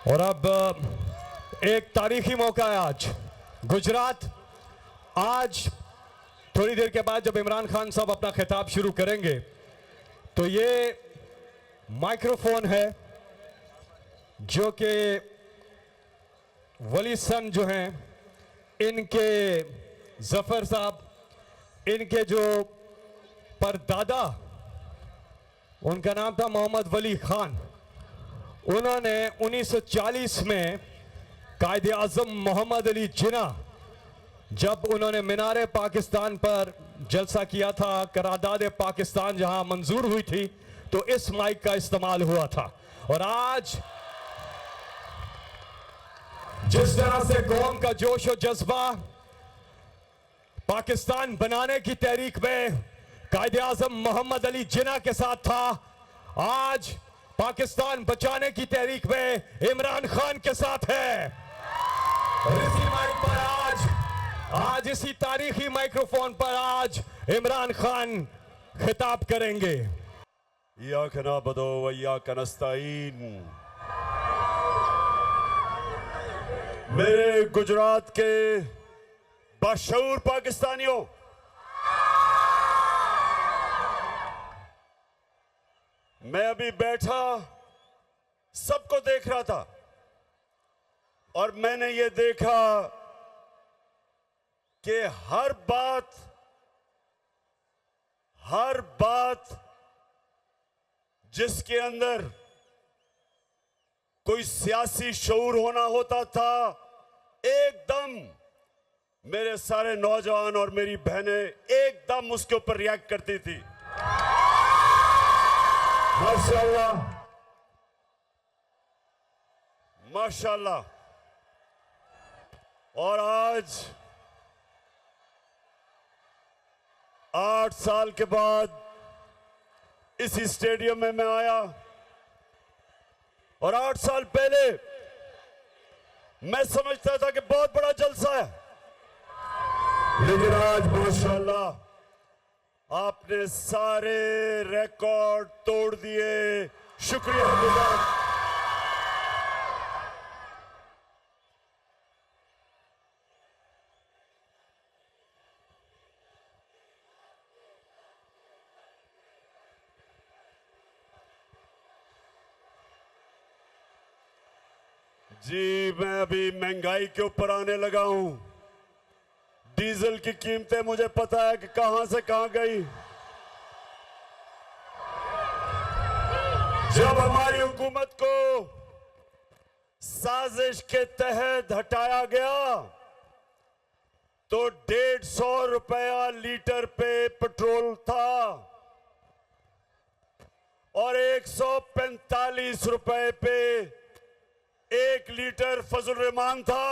और अब एक तारीखी मौका है आज। गुजरात आज थोड़ी देर के बाद जब इमरान खान साहब अपना खिताब शुरू करेंगे तो ये माइक्रोफोन है जो कि वली सन जो हैं इनके जफर साहब, इनके जो परदादा, उनका नाम था मोहम्मद वली खान। उन्होंने 1940 में कायदे आज़म मोहम्मद अली जिन्ना जब उन्होंने मीनारे पाकिस्तान पर जलसा किया था, करारदाद पाकिस्तान जहां मंजूर हुई थी, तो इस माइक का इस्तेमाल हुआ था। और आज जिस तरह से कौम का जोश और जज्बा पाकिस्तान बनाने की तहरीक में कायदे आज़म मोहम्मद अली जिन्ना के साथ था, आज पाकिस्तान बचाने की तहरीक में इमरान खान के साथ है। और इसी माइक पर आज इसी तारीखी माइक्रोफोन पर आज इमरान खान खिताब करेंगे। इय्याक नअबुदु व इय्याक नस्तईन। मेरे गुजरात के बाशऊर पाकिस्तानियों, मैं अभी बैठा सबको देख रहा था और मैंने ये देखा कि हर बात जिसके अंदर कोई सियासी शऊर होना होता था, एकदम मेरे सारे नौजवान और मेरी बहनें एकदम उसके ऊपर रिएक्ट करती थी। माशाअल्लाह माशाअल्लाह। और आज 8 साल के बाद इसी स्टेडियम में मैं आया और 8 साल पहले मैं समझता था कि बहुत बड़ा जलसा है, लेकिन आज माशाअल्लाह आपने सारे रिकॉर्ड तोड़ दिए। शुक्रिया गुजार। जी, मैं अभी महंगाई के ऊपर आने लगा हूं। डीजल की कीमतें मुझे पता है कि कहां से कहां गई। जब हमारी हुकूमत को साजिश के तहत हटाया गया तो 150 रुपया लीटर पे पेट्रोल था और 145 रुपए पे 1 लीटर फजल रहमान था।